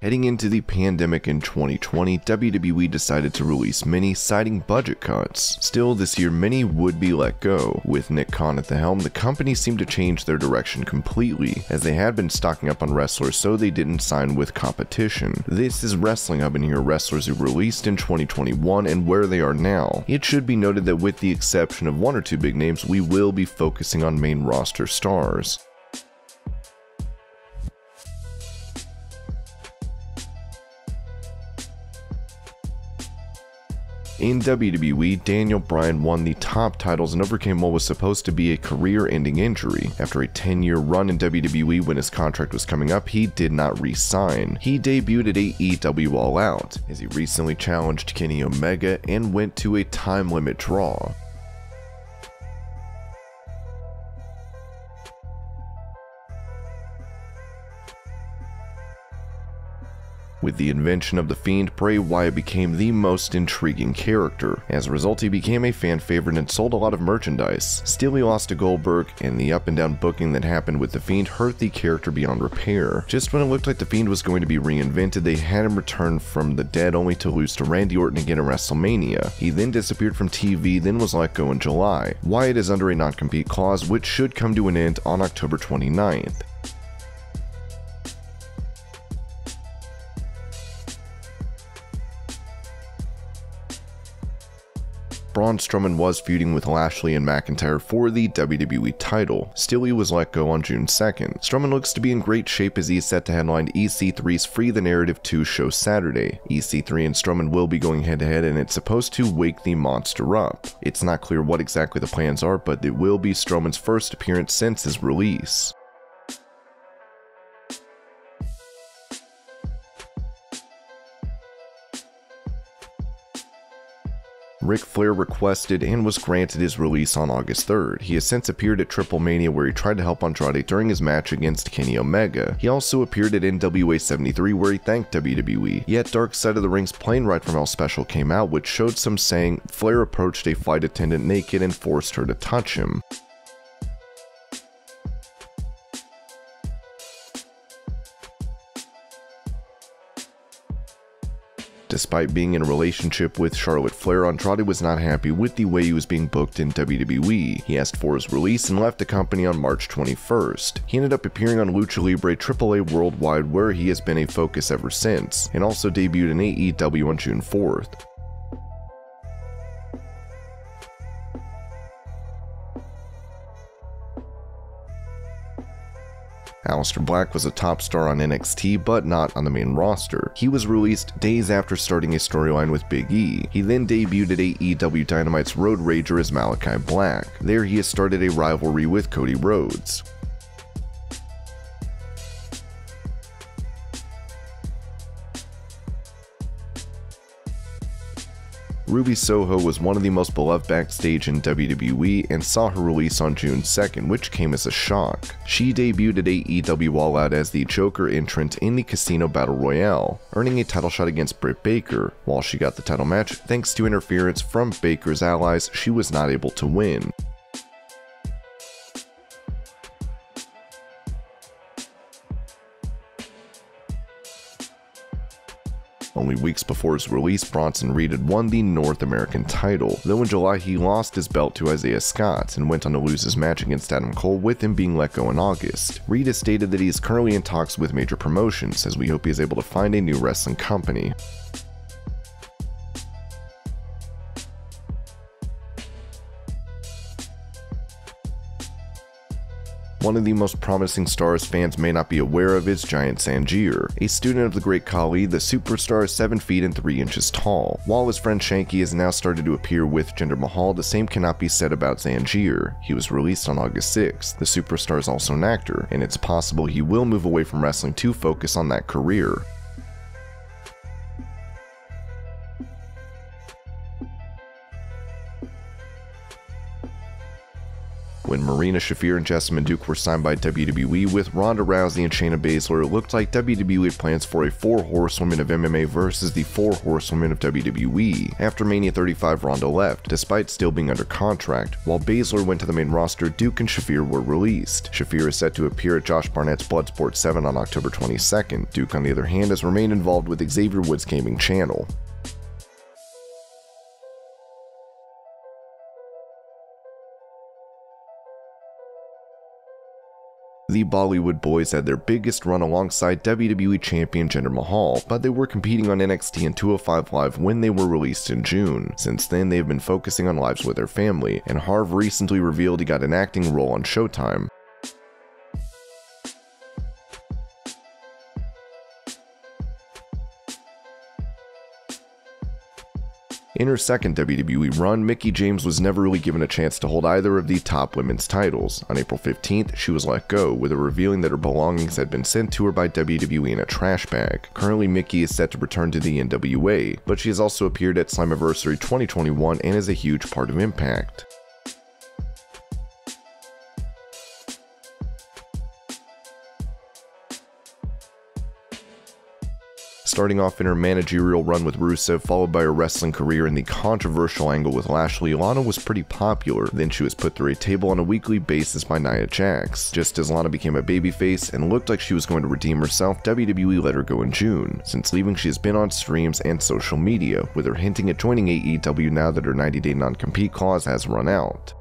Heading into the pandemic in 2020, WWE decided to release many, citing budget cuts. Still, this year many would be let go. With Nick Khan at the helm, the company seemed to change their direction completely, as they had been stocking up on wrestlers so they didn't sign with competition. This is Wrestling Hub, and here are wrestlers who released in 2021 and where they are now. It should be noted that with the exception of one or two big names, we will be focusing on main roster stars. In WWE, Daniel Bryan won the top titles and overcame what was supposed to be a career-ending injury. After a 10-year run in WWE when his contract was coming up, he did not re-sign. He debuted at AEW All Out, as he recently challenged Kenny Omega and went to a time limit draw. With the invention of The Fiend, Bray Wyatt became the most intriguing character. As a result, he became a fan favorite and sold a lot of merchandise. Still, he lost to Goldberg, and the up and down booking that happened with The Fiend hurt the character beyond repair. Just when it looked like The Fiend was going to be reinvented, they had him return from the dead only to lose to Randy Orton again at WrestleMania. He then disappeared from TV, then was let go in July. Wyatt is under a non-compete clause, which should come to an end on October 29th. Braun Strowman was feuding with Lashley and McIntyre for the WWE title. Still, he was let go on June 2nd. Strowman looks to be in great shape as he is set to headline EC3's Free the Narrative 2 show Saturday. EC3 and Strowman will be going head-to-head, and it's supposed to wake the monster up. It's not clear what exactly the plans are, but it will be Strowman's first appearance since his release. Ric Flair requested and was granted his release on August 3rd. He has since appeared at Triple Mania, where he tried to help Andrade during his match against Kenny Omega. He also appeared at NWA 73, where he thanked WWE. Yet Dark Side of the Ring's Plane Ride from Hell special came out, which showed some saying Flair approached a flight attendant naked and forced her to touch him. Despite being in a relationship with Charlotte Flair, Andrade was not happy with the way he was being booked in WWE. He asked for his release and left the company on March 21st. He ended up appearing on Lucha Libre AAA Worldwide, where he has been a focus ever since, and also debuted in AEW on June 4th. Aleister Black was a top star on NXT, but not on the main roster. He was released days after starting a storyline with Big E. He then debuted at AEW Dynamite's Road Rager as Malachi Black. There he has started a rivalry with Cody Rhodes. Ruby Soho was one of the most beloved backstage in WWE and saw her release on June 2nd, which came as a shock. She debuted at AEW All Out as the Joker entrant in the Casino Battle Royale, earning a title shot against Britt Baker. While she got the title match, thanks to interference from Baker's allies, she was not able to win. Only weeks before his release, Bronson Reed had won the North American title, though in July he lost his belt to Isaiah Scott and went on to lose his match against Adam Cole, with him being let go in August. Reed has stated that he is currently in talks with major promotions, as we hope he is able to find a new wrestling company. One of the most promising stars fans may not be aware of is Giant Sanjeev. A student of the great Khali, the superstar is 7 feet and 3 inches tall. While his friend Shanky has now started to appear with Jinder Mahal, the same cannot be said about Sanjeev. He was released on August 6th. The superstar is also an actor, and it's possible he will move away from wrestling to focus on that career. When Marina Shafir and Jessamine Duke were signed by WWE with Ronda Rousey and Shayna Baszler, it looked like WWE had plans for a 4 Horsewomen of MMA versus the 4 Horsewomen of WWE. After Mania 35, Ronda left, despite still being under contract. While Baszler went to the main roster, Duke and Shafir were released. Shafir is set to appear at Josh Barnett's Bloodsport 7 on October 22nd. Duke, on the other hand, has remained involved with Xavier Woods' gaming channel. The Bollywood Boys had their biggest run alongside WWE Champion Jinder Mahal, but they were competing on NXT and 205 Live when they were released in June. Since then, they have been focusing on lives with their family, and Harv recently revealed he got an acting role on Showtime. In her second WWE run, Mickie James was never really given a chance to hold either of the top women's titles. On April 15th, she was let go, with her revealing that her belongings had been sent to her by WWE in a trash bag. Currently, Mickie is set to return to the NWA, but she has also appeared at Slammiversary 2021 and is a huge part of Impact. Starting off in her managerial run with Rusev, followed by her wrestling career in the controversial angle with Lashley, Lana was pretty popular. Then she was put through a table on a weekly basis by Nia Jax. Just as Lana became a babyface and looked like she was going to redeem herself, WWE let her go in June. Since leaving, she has been on streams and social media, with her hinting at joining AEW now that her 90-day non-compete clause has run out.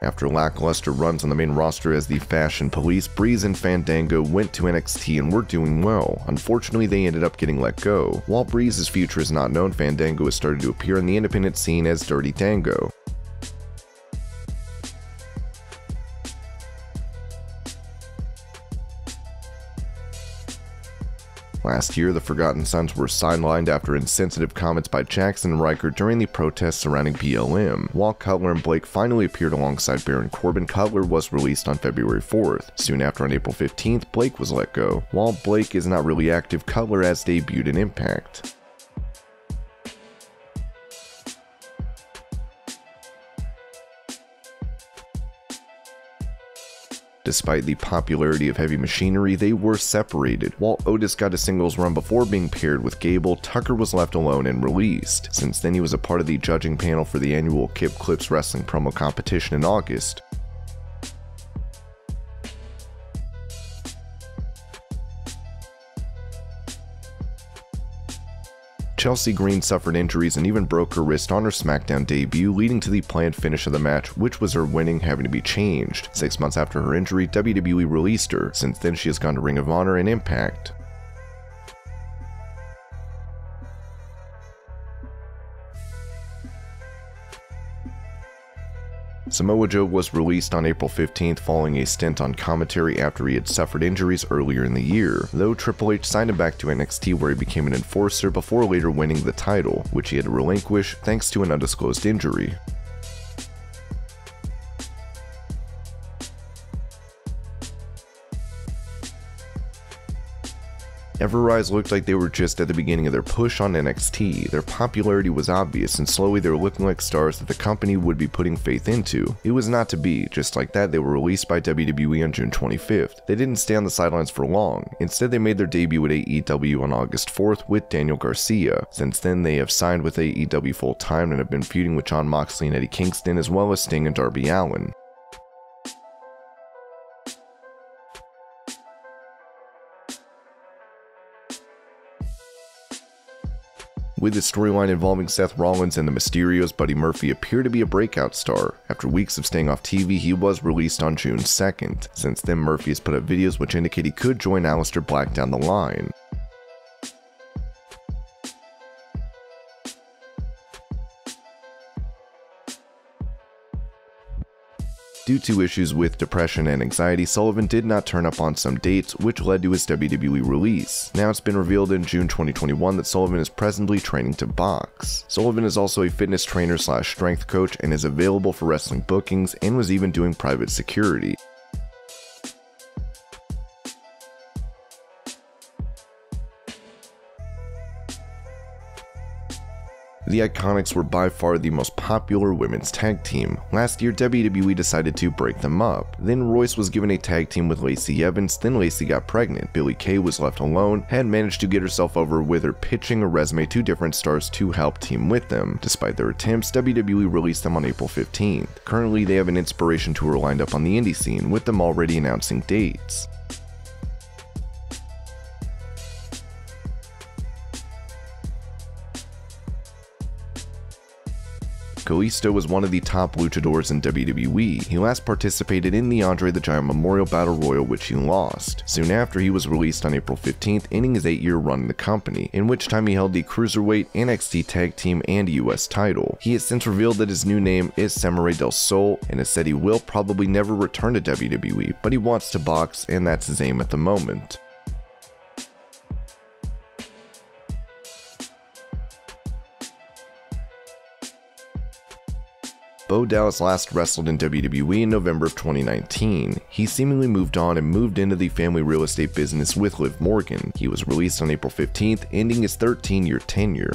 After lackluster runs on the main roster as the Fashion Police, Breeze and Fandango went to NXT and were doing well. Unfortunately, they ended up getting let go. While Breeze's future is not known, Fandango has started to appear in the independent scene as Dirty Dango. Last year, the Forgotten Sons were sidelined after insensitive comments by Jackson and Riker during the protests surrounding BLM. While Cutler and Blake finally appeared alongside Baron Corbin, Cutler was released on February 4th. Soon after, on April 15th, Blake was let go. While Blake is not really active, Cutler has debuted in Impact. Despite the popularity of Heavy Machinery, they were separated. While Otis got a singles run before being paired with Gable, Tucker was left alone and released. Since then, he was a part of the judging panel for the annual Kip Clips Wrestling promo competition in August. Chelsea Green suffered injuries and even broke her wrist on her SmackDown debut, leading to the planned finish of the match, which was her winning having to be changed. 6 months after her injury, WWE released her. Since then, she has gone to Ring of Honor and Impact. Samoa Joe was released on April 15th following a stint on commentary after he had suffered injuries earlier in the year, though Triple H signed him back to NXT where he became an enforcer before later winning the title, which he had to relinquish thanks to an undisclosed injury. Everrise looked like they were just at the beginning of their push on NXT. Their popularity was obvious, and slowly they were looking like stars that the company would be putting faith into. It was not to be. Just like that, they were released by WWE on June 25th. They didn't stay on the sidelines for long. Instead, they made their debut at AEW on August 4th with Daniel Garcia. Since then, they have signed with AEW full-time and have been feuding with Jon Moxley and Eddie Kingston, as well as Sting and Darby Allin. With the storyline involving Seth Rollins and the Mysterios, Buddy Murphy appeared to be a breakout star. After weeks of staying off TV, he was released on June 2nd. Since then, Murphy has put up videos which indicate he could join Aleister Black down the line. Due to issues with depression and anxiety, Sullivan did not turn up on some dates, which led to his WWE release. Now it's been revealed in June 2021 that Sullivan is presently training to box. Sullivan is also a fitness trainer / strength coach and is available for wrestling bookings and was even doing private security. The Iconics were by far the most popular women's tag team. Last year, WWE decided to break them up. Then Royce was given a tag team with Lacey Evans, then Lacey got pregnant, Billie Kay was left alone, had managed to get herself over with her pitching a resume to different stars to help team with them. Despite their attempts, WWE released them on April 15th. Currently, they have an Inspiration tour lined up on the indie scene, with them already announcing dates. Kalisto was one of the top luchadors in WWE. He last participated in the Andre the Giant Memorial Battle Royal, which he lost. Soon after, he was released on April 15th, ending his 8-year run in the company, in which time he held the Cruiserweight, NXT Tag Team, and US title. He has since revealed that his new name is Samurai del Sol, and has said he will probably never return to WWE, but he wants to box, and that's his aim at the moment. Bo Dallas last wrestled in WWE in November of 2019. He seemingly moved on and moved into the family real estate business with Liv Morgan. He was released on April 15th, ending his 13-year tenure.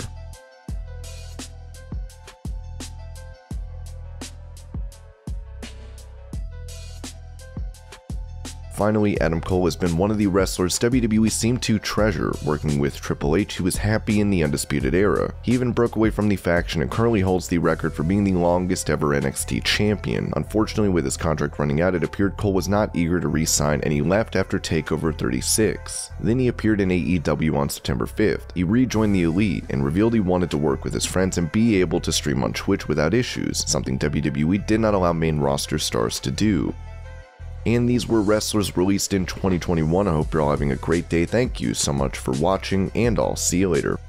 Finally, Adam Cole has been one of the wrestlers WWE seemed to treasure. Working with Triple H, he was happy in the Undisputed Era. He even broke away from the faction and currently holds the record for being the longest ever NXT champion. Unfortunately, with his contract running out, it appeared Cole was not eager to re-sign, and he left after TakeOver 36. Then he appeared in AEW on September 5th. He rejoined the Elite and revealed he wanted to work with his friends and be able to stream on Twitch without issues, something WWE did not allow main roster stars to do. And these were wrestlers released in 2021. I hope you're all having a great day. Thank you so much for watching, and I'll see you later.